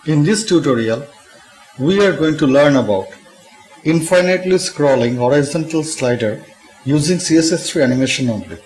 In this tutorial, we are going to learn about infinitely scrolling horizontal slider using CSS3 animation only.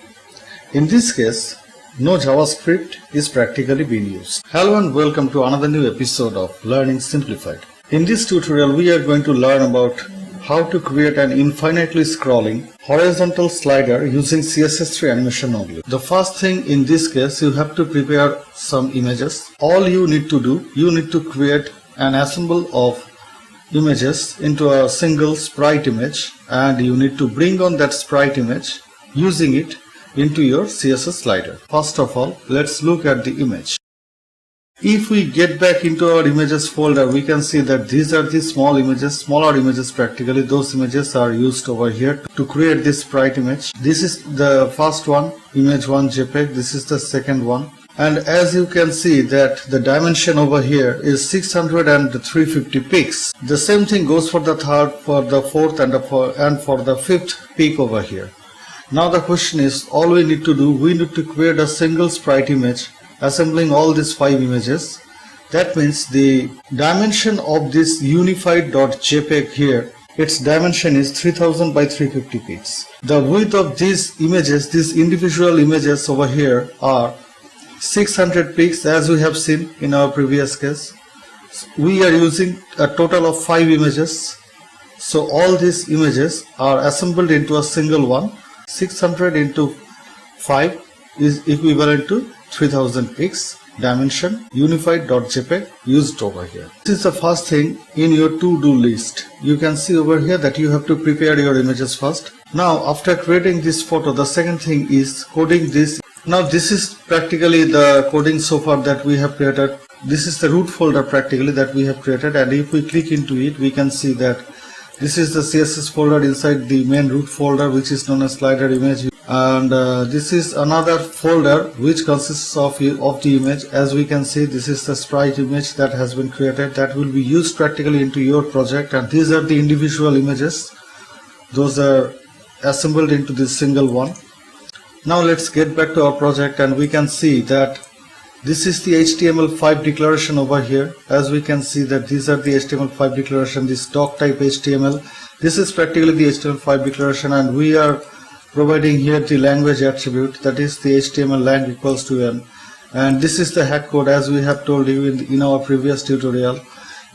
In this case, no JavaScript is practically being used. Hello and welcome to another new episode of Learning Simplified. In this tutorial, we are going to learn about how to create an infinitely scrolling horizontal slider using CSS3 animation only. The first thing in this case, you have to prepare some images. All you need to do, you need to create an assemble of images into a single sprite image, and you need to bring on that sprite image using it into your CSS slider. First of all, let's look at the image. If we get back into our images folder, we can see that these are the small images, smaller images practically. Those images are used over here to create this sprite image. This is the first one, image 1 JPEG. This is the second one. And as you can see that the dimension over here is 600 and 350 pixels. The same thing goes for the third, for the fourth and for the fifth peak over here. Now the question is, all we need to do, we need to create a single sprite image assembling all these 5 images. That means the dimension of this unified.jpg here, its dimension is 3000 by 350 pixels. The width of these images, these individual images over here, are 600 pixels, as we have seen in our previous case. We are using a total of 5 images, so all these images are assembled into a single one. 600 into 5 is equivalent to 3000 pixels dimension unified.jpg used over here. This is the first thing in your to-do list. You can see over here that you have to prepare your images first. Now after creating this photo, the second thing is coding this. Now this is practically the coding so far that we have created. This is the root folder practically that we have created, and if we click into it, we can see that this is the CSS folder inside the main root folder, which is known as slider image. And this is another folder which consists of the image. As we can see, this is the sprite image that has been created that will be used practically into your project, and these are the individual images. Those are assembled into this single one. Now let's get back to our project, and we can see that this is the HTML5 declaration over here. As we can see that these are the HTML5 declaration, this doc type HTML. This is practically the HTML5 declaration, and we are providing here the language attribute, that is the HTML lang equals to n. And this is the head code, as we have told you in our previous tutorial.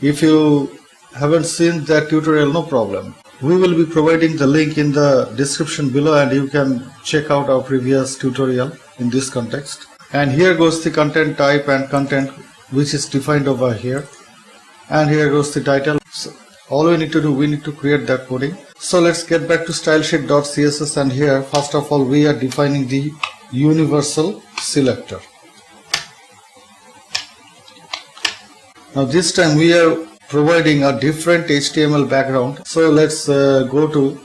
If you haven't seen that tutorial, no problem. We will be providing the link in the description below, and you can check out our previous tutorial in this context. And here goes the content type and content which is defined over here. And here goes the title. So all we need to do, we need to create that coding. So let's get back to stylesheet.css, and here first of all we are defining the universal selector. Now this time we are providing a different HTML background. So let's go to,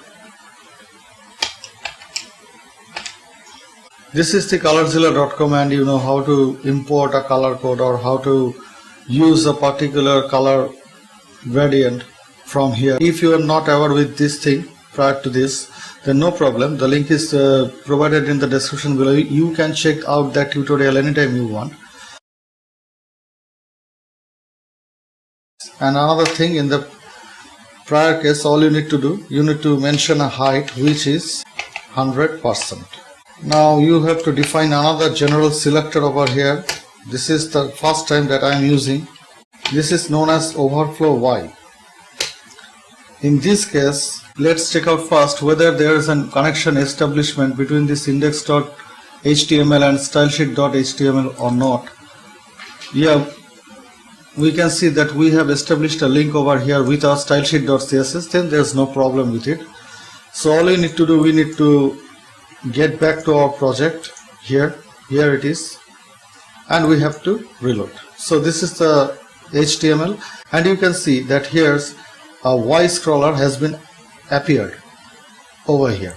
this is the colorzilla.com, and you know how to import a color code or how to use a particular color gradient from here. If you are not aware with this thing prior to this, then no problem. The link is provided in the description below. You can check out that tutorial anytime you want. And another thing, in the prior case, all you need to do, you need to mention a height which is 100%. Now you have to define another general selector over here. This is the first time that I am using. This is known as overflow Y. In this case, let's check out first whether there is a connection establishment between this index.html and stylesheet.html or not. Yeah, we can see that we have established a link over here with our stylesheet.css, then there's no problem with it. So all we need to do, we need to get back to our project. Here it is, and we have to reload. So this is the HTML, and you can see that here's a Y scroller has been appeared over here.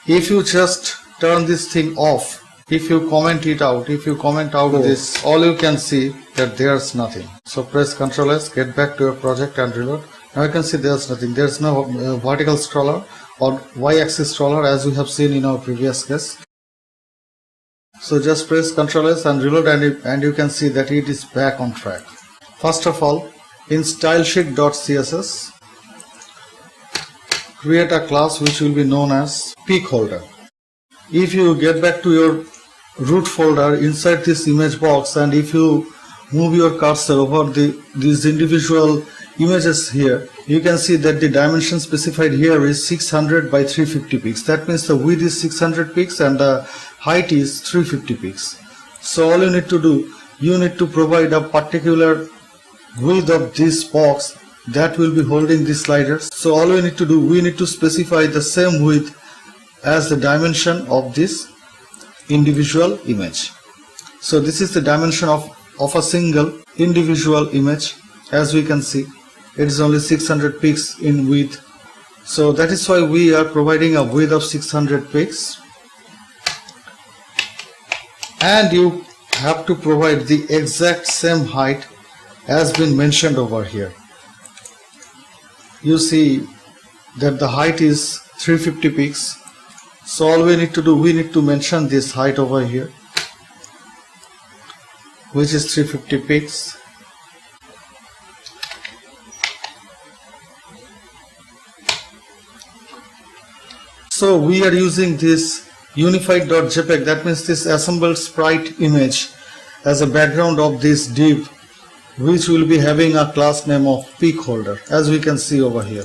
If you just turn this thing off, if you comment it out, if you comment out this, all you can see that there's nothing. So press Ctrl S, get back to your project and reload. Now you can see there's nothing. There's no vertical scroller or Y-axis scroller as we have seen in our previous case. So just press Ctrl S and reload, and you can see that it is back on track. First of all, in stylesheet.css, create a class which will be known as peak holder. If you get back to your root folder inside this image box, and if you move your cursor over these individual images here, you can see that the dimension specified here is 600 by 350 pixels. That means the width is 600 pixels and the height is 350 pixels. So all you need to do, you need to provide a particular width of this box that will be holding the sliders. So all we need to do, we need to specify the same width as the dimension of this individual image. So this is the dimension of a single individual image. As we can see, it is only 600 pixels in width. So that is why we are providing a width of 600 pixels. And you have to provide the exact same height as been mentioned over here. You see that the height is 350 pixels. So all we need to do, we need to mention this height over here, which is 350 pixels. So we are using this unified.jpg, that means this assembled sprite image, as a background of this div, which will be having a class name of peak holder, as we can see over here.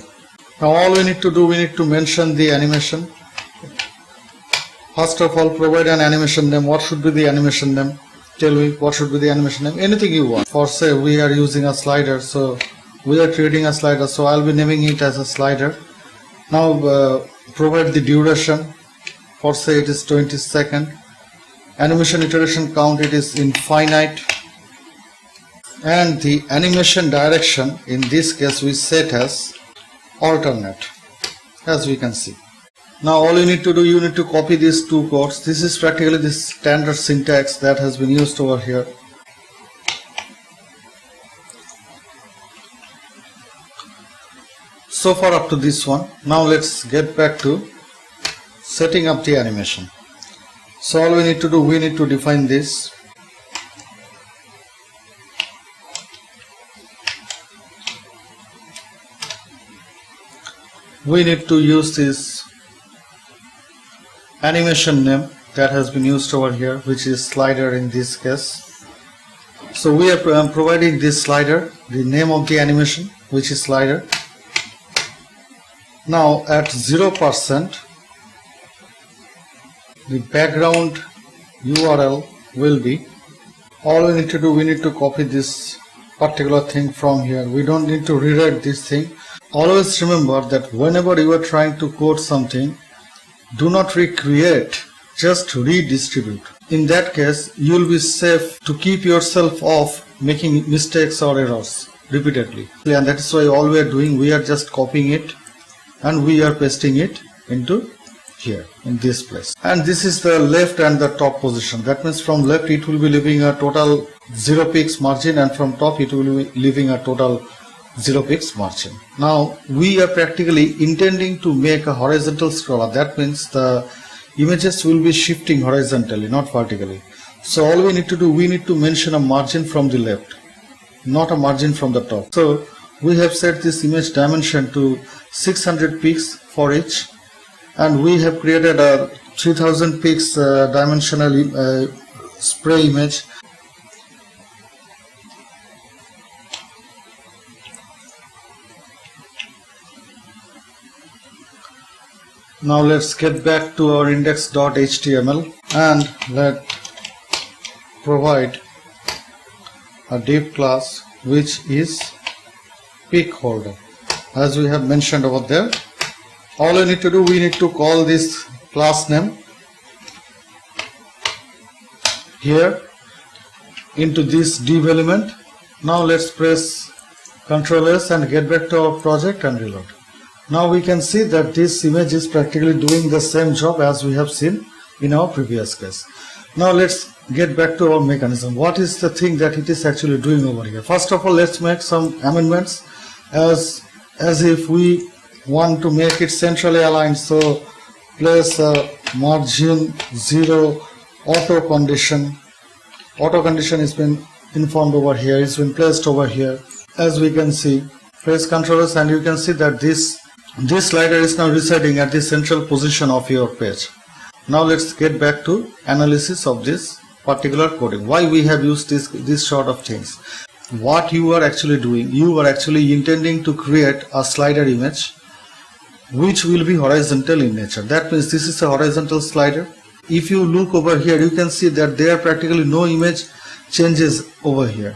Now all we need to do, we need to mention the animation. First of all, provide an animation name. What should be the animation name? Tell me what should be the animation name. Anything you want. For say we are using a slider, so we are creating a slider, so I'll be naming it as a slider. Now provide the duration. For say it is 20 seconds. Animation iteration count, it is infinite. And the animation direction, in this case we set as alternate, as we can see. Now all you need to do, you need to copy these two codes. This is practically the standard syntax that has been used over here. So far up to this one. Now let's get back to setting up the animation. So all we need to do, we need to define this. We need to use this animation name that has been used over here, which is slider in this case. So we are providing this slider, the name of the animation, which is slider. Now at 0%, the background URL will be, all we need to do, we need to copy this particular thing from here. We don't need to rewrite this thing. Always remember that whenever you are trying to code something, do not recreate, just redistribute. In that case, you will be safe to keep yourself off making mistakes or errors repeatedly. And that is why all we are doing, we are just copying it and we are pasting it into here in this place. And this is the left and the top position. That means from left it will be leaving a total 0 pixel margin, and from top it will be leaving a total 0 pixel margin. Now we are practically intending to make a horizontal scroller. That means the images will be shifting horizontally, not vertically. So all we need to do, we need to mention a margin from the left, not a margin from the top. So we have set this image dimension to 600 pixels for each, and we have created a 3000 pixel dimensional spray image. Now let's get back to our index.html and let's provide a div class which is peak holder, as we have mentioned over there. All we need to do, we need to call this class name here into this div element. Now let's press Ctrl S and get back to our project and reload. Now we can see that this image is practically doing the same job as we have seen in our previous case. Now let's get back to our mechanism. What is the thing that it is actually doing over here? First of all, let's make some amendments as if we want to make it centrally aligned. So place margin 0 auto condition. Auto condition is been informed over here, it's been placed over here. As we can see, press controllers and you can see that this slider is now residing at the central position of your page. Now let's get back to analysis of this particular coding. Why we have used this sort of things. What you are actually doing, you are actually intending to create a slider image which will be horizontal in nature. That means this is a horizontal slider. If you look over here, you can see that there are practically no image changes over here.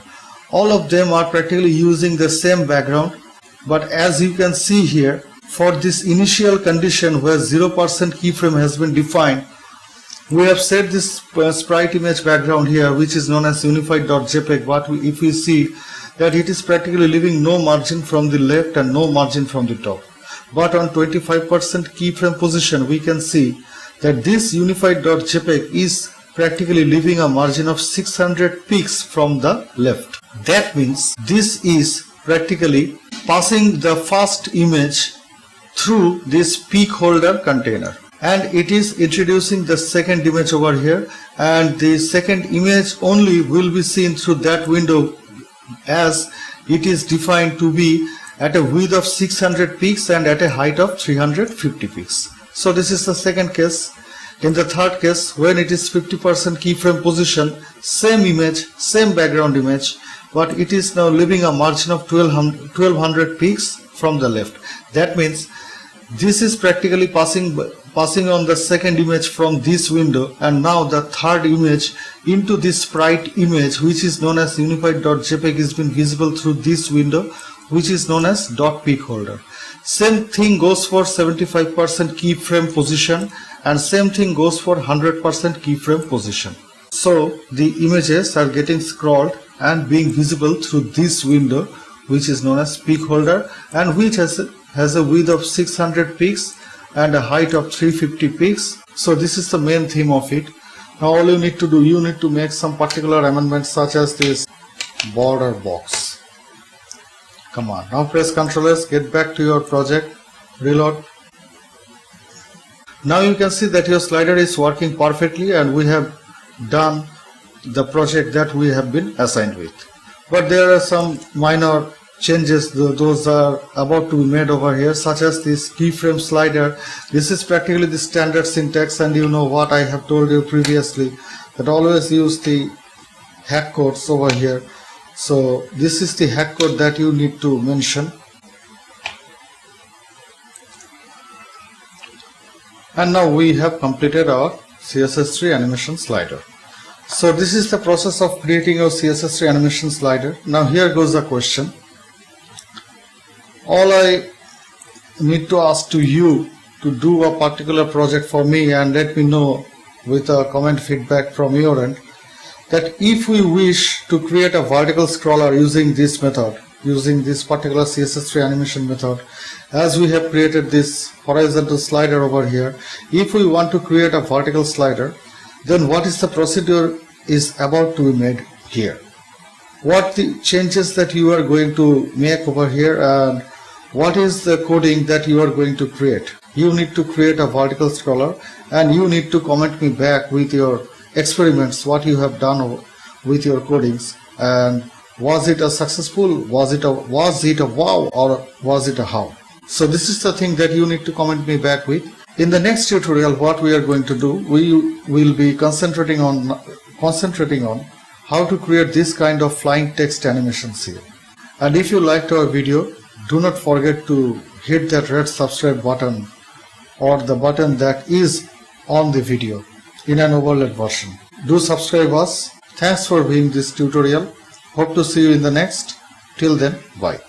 All of them are practically using the same background, but as you can see here, for this initial condition where 0% keyframe has been defined, we have set this sprite image background here, which is known as unified.jpg. But if we see that it is practically leaving no margin from the left and no margin from the top. But on 25% keyframe position, we can see that this unified.jpg is practically leaving a margin of 600 pixels from the left. That means this is practically passing the first image through this peak holder container, and it is introducing the second image over here, and the second image only will be seen through that window as it is defined to be at a width of 600 pixels and at a height of 350 pixels. So this is the second case. In the third case, when it is 50% keyframe position, same image, same background image, but it is now leaving a margin of 1200 pixels from the left. That means this is practically passing on the second image from this window, and now the third image into this sprite image, which is known as unified.jpg, is been visible through this window, which is known as .peak holder. Same thing goes for 75% keyframe position, and same thing goes for 100% keyframe position. So the images are getting scrolled and being visible through this window, which is known as peak holder, and which has a width of 600 pixels and a height of 350 pixels. So this is the main theme of it. Now all you need to do, you need to make some particular amendments such as this border box. Come on, now press Ctrl S, get back to your project, reload. Now you can see that your slider is working perfectly and we have done the project that we have been assigned with. But there are some minor changes, those are about to be made over here, such as this keyframe slider. This is practically the standard syntax, and you know what I have told you previously, that always use the hack codes over here. So this is the hack code that you need to mention. And now we have completed our CSS3 animation slider. So this is the process of creating your CSS3 animation slider. Now here goes the question. All I need to ask to you to do a particular project for me and let me know with a comment feedback from your end, that if we wish to create a vertical scroller using this method, using this particular CSS3 animation method, as we have created this horizontal slider over here, if we want to create a vertical slider, then what is the procedure is about to be made here. What the changes that you are going to make over here, and what is the coding that you are going to create. You need to create a vertical scroller and you need to comment me back with your experiments, what you have done with your codings, and was it a successful, was it a wow, or was it a how. So this is the thing that you need to comment me back with. In the next tutorial, what we are going to do, we will be concentrating on how to create this kind of flying text animations here. And if you liked our video, do not forget to hit that red subscribe button or the button that is on the video in an overlaid version. Do subscribe us. Thanks for viewing this tutorial. Hope to see you in the next. Till then, bye.